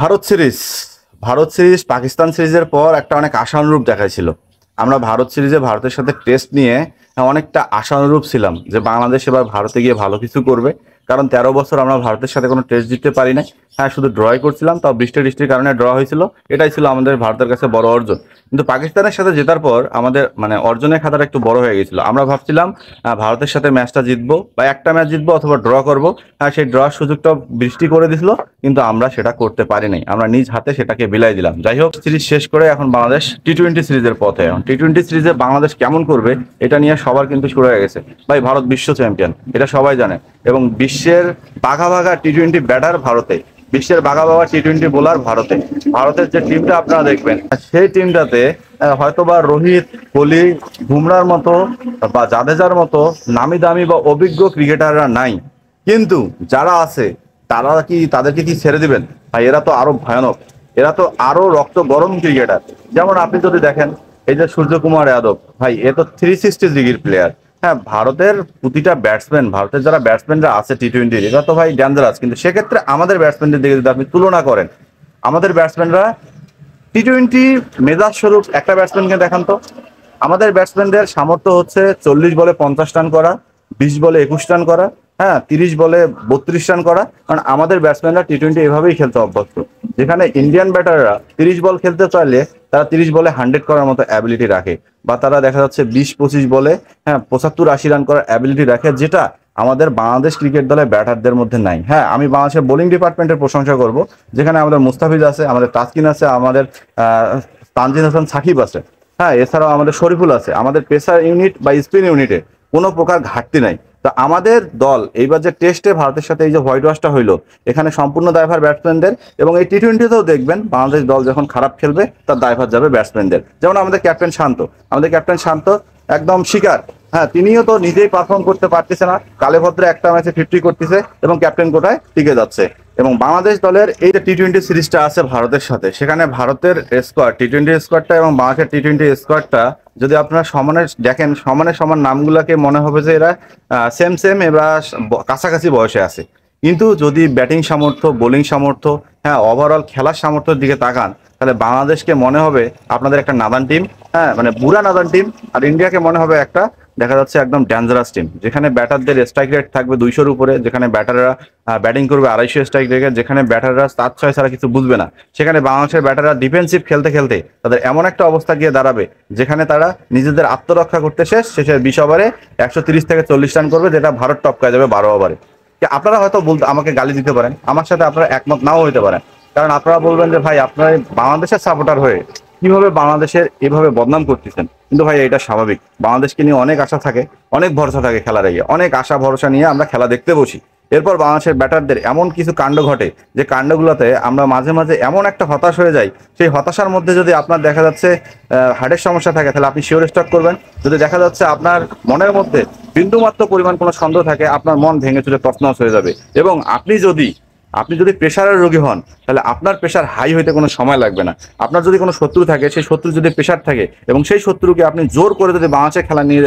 Bharat series Bharat series Pakistan সিরিজের পর একটা অনেক আশানুরূপ দেখাইছিল। আমরা ভারত সিরিজে ভারতের সাথে টেস্ট নিয়ে অনেকটা আশানুরূপ ছিলাম যে বাংলাদেশ এবার ভারতে গিয়ে ভালো কিছু করবে, কারণ 13 বছর আমরা ভারতের সাথে কোনো টেস্ট জিততে পারি নাই। হ্যাঁ, শুধু ড্রই করছিলাম, তাও বৃষ্টির কারণে ড্র হয়েছিল। এটাই ছিল আমাদের ভারতের কাছে বড় অর্জন। কিন্তু পাকিস্তানের সাথে জেতার পর আমাদের অর্জনের খাতাটা একটু বড় হয়ে গেছিল। আমরা ভাবছিলাম ভারতের সাথে ম্যাচটা জিতবো বা একটা ম্যাচ জিতবো অথবা ড্র করবো। হ্যাঁ, সেই ড্র সুযোগটা বৃষ্টি করে দিছিল, কিন্তু আমরা সেটা করতে পারি নাই। আমরা নিজ হাতে সেটাকে বিলাই দিলাম। যাই হোক, সিরিজ শেষ করে এখন বাংলাদেশ টি-20 সিরিজের পথে। এখন টি-20 সিরিজে বাংলাদেশ কেমন করবে এটা নিয়ে সবার কিন্তু শুরু হয়ে গেছে। ভাই, ভারত বিশ্ব চ্যাম্পিয়ন, এটা সবাই জানে। এবং বিশ্বের বাঘা বাঘা টি-20 ব্যাটার ভারতে, বিশ্বের বাঘা বাঘা টি-20 বোলার ভারতে। ভারতের যে টিমটা আপনারা দেখবেন, সেই টিমটাতে হয়তোবা রোহিত, কোহলি, বুমরার মতো বা জাদেজার মতো নামি দামি বা অভিজ্ঞ ক্রিকেটাররা নাই। কিন্তু যারা আছে তাদেরকে কি ছেড়ে দিবেন? ভাই, এরা তো আরো ভয়ানক, এরা তো আরো রক্ত গরম ক্রিকেটার। যেমন আপনি যদি দেখেন, এই যে সূর্যকুমার যাদব, ভাই এ তো 360 ডিগ্রির প্লেয়ার। হ্যাঁ, ভারতের প্রতিটা ব্যাটসম্যান, ভারতের যারা ব্যাটসম্যানরা আছে টি-20, এরা তো ভাই ডেঞ্জারাস। কিন্তু সেক্ষেত্রে আমাদের ব্যাটসম্যানদের দিকে যদি আপনি তুলনা করেন, আমাদের ব্যাটসম্যানরা টি-20 মেজাজ স্বরূপ একটা ব্যাটসম্যানকে দেখান তো। আমাদের ব্যাটসম্যানদের সামর্থ্য হচ্ছে 40 বলে 50 রান করা, 20 বলে 21 রান করা, হ্যাঁ 30 বলে 32 রান করা। কারণ আমাদের ব্যাটসম্যানরা টি-20 এভাবেই খেলতে অভ্যস্ত। যেখানে ইন্ডিয়ান ব্যাটাররা 30 বল খেলতে চাইলে তারা 30 বলে 100 করার মতো অ্যাবিলিটি রাখে, বা তারা দেখা যাচ্ছে 20-25 বলে 75-80 রান করার অ্যাবিলিটি রাখে, যেটা আমাদের বাংলাদেশ ক্রিকেট দলের ব্যাটারদের মধ্যে নাই। হ্যাঁ, আমি বাংলাদেশের বোলিং ডিপার্টমেন্টের প্রশংসা করব, যেখানে আমাদের মুস্তাফিজ আছে, আমাদের তাসকিন আছে, আমাদের তানজিদ হাসান সাকিব আছে। হ্যাঁ, এছাড়াও আমাদের শরীফুল আছে। আমাদের পেসার ইউনিট বা স্পিন ইউনিটে কোনো প্রকার ঘাটতি নাই। তো আমাদের দল এইবার যে টেস্টে ভারতের সাথে এই যে হোয়াইট ওয়াশটা হইলো, এখানে সম্পূর্ণ দায়ভার ব্যাটসম্যানদের। এবং এই টি-20তেও দেখবেন, বাংলাদেশ দল যখন খারাপ খেলবে তার দায়ভার যাবে ব্যাটসম্যানদের। যেমন আমাদের ক্যাপ্টেন শান্ত একদম শিকার। হ্যাঁ, তিনিও তো নিজেই পারফর্ম করতে পারতেছে না। কালেভদ্রে একটা ম্যাচে 50 করতেছে এবং ক্যাপ্টেন কোটায় টিকে যাচ্ছে। এবং বাংলাদেশ দলের এই যে টি-20 সিরিজটা আছে ভারতের সাথে, সেখানে ভারতের স্কোয়াড, টি-20 স্কোয়াডটা এবং বাংলাদেশের টি-20 স্কোয়াডটা যদি আপনারা সমানে দেখেন, সমান নামগুলোকে মনে হবে যে এরা সেম এবার কাছাকাছি বয়সে আছে। কিন্তু যদি ব্যাটিং সামর্থ্য, বোলিং সামর্থ্য, হ্যাঁ ওভারঅল খেলার সামর্থ্যের দিকে তাকান, তাহলে বাংলাদেশকে মনে হবে আপনাদের একটা নাদান টিম। হ্যাঁ, মানে বুড়া নাদান টিম। আর ইন্ডিয়াকে মনে হবে একটা দেখা যাচ্ছে একদম ডেঞ্জারাস টিম, যেখানে ব্যাটারদের স্ট্রাইক রেট থাকবে 200-র উপরে, যেখানে ব্যাটাররা ব্যাটিং করবে 250 স্ট্রাইক রেটে, যেখানে ব্যাটাররা 7-6 ছাড়া কিছু বুঝবে না। সেখানে বাংলাদেশের ব্যাটাররা ডিফেন্সিভ খেলতে খেলতে তাদের এমন একটা অবস্থা গিয়ে দাঁড়াবে, যেখানে তারা নিজেদের আত্মরক্ষা করতে শেষে 20 ওভারে 130-40 রান করবে, যেটা ভারত টপকায় যাবে 12 ওভারে। আপনারা হয়তো আমাকে গালি দিতে পারেন, আমার সাথে আপনারা একমত নাও হইতে পারেন। কারণ আপনারা বলবেন যে ভাই, আপনারা বাংলাদেশের সাপোর্টার হয়ে কিভাবে বাংলাদেশের এভাবে বদনাম করতেছেন। কিন্তু ভাই, এটা স্বাভাবিক। বাংলাদেশকে নিয়ে অনেক আশা থাকে, অনেক ভরসা থাকে খেলার আগে, অনেক আশা ভরসা নিয়ে আমরা খেলা দেখতে বসি। এরপর বাংলাদেশের ব্যাটারদের এমন কিছু কাণ্ড ঘটে, যে কাণ্ডগুলোতে আমরা মাঝে মাঝে এমন একটা হতাশ হয়ে যাই। সেই হতাশার মধ্যে যদি আপনার দেখা যাচ্ছে হার্টের সমস্যা থাকে, তাহলে আপনি শিওর স্টক করবেন। যদি দেখা যাচ্ছে আপনার মনের মধ্যে বিন্দুমাত্র পরিমাণ কোনো সন্দেহ থাকে, আপনার মন ভেঙে চুরে তছনছ হয়ে যাবে। এবং আপনি যদি প্রেশারের রোগী হন, তাহলে আপনার প্রেশার হাই হইতে কোনো সময় লাগবে না। আপনার যদি কোনো শত্রু থাকে, সেই শত্রু যদি প্রেশার থাকে এবং সেই শত্রুকে আপনি জোর করে যদি বাংলাদেশের খেলা নিয়ে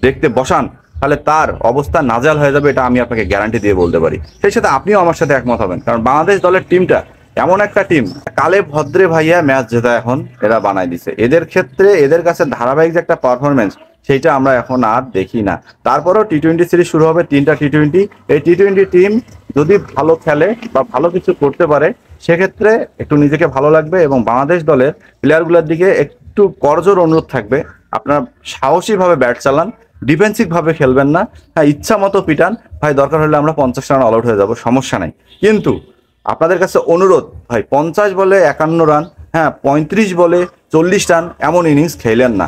দেখতে বসান, তাহলে তার অবস্থা নাজাল হয়ে যাবে। এটা আমি আপনাকে গ্যারান্টি দিয়ে বলতে পারি। সেই সাথে আপনিও আমার সাথে একমত হবেন, কারণ বাংলাদেশ দলের টিমটা এমন একটা টিম, কালে ভদ্রে ভাইয়া ম্যাচ জেতা এখন এরা বানাই দিছে। এদের ক্ষেত্রে এদের কাছে ধারাবাহিক যে একটা পারফরমেন্স, সেইটা আমরা এখন আর দেখি না। তারপরেও টি-20 সিরিজ শুরু হবে, 3টা টি-20। এই টি-20 টিম যদি ভালো খেলে বা ভালো কিছু করতে পারে, সেক্ষেত্রে একটু নিজেকে ভালো লাগবে। এবং বাংলাদেশ দলের প্লেয়ারগুলোর দিকে একটু করজোর অনুরোধ থাকবে, আপনারা সাহসীভাবে ব্যাট চালান, ডিফেন্সিভ ভাবে খেলবেন না। হ্যাঁ, ইচ্ছা মতো পিটান ভাই, দরকার হলে আমরা 50 রান অল আউট হয়ে যাবো, সমস্যা নাই। কিন্তু আপনাদের কাছে অনুরোধ ভাই, 50 বলে 51 রান, হ্যাঁ 35 বলে 40 রান এমন ইনিংস খেলেন না।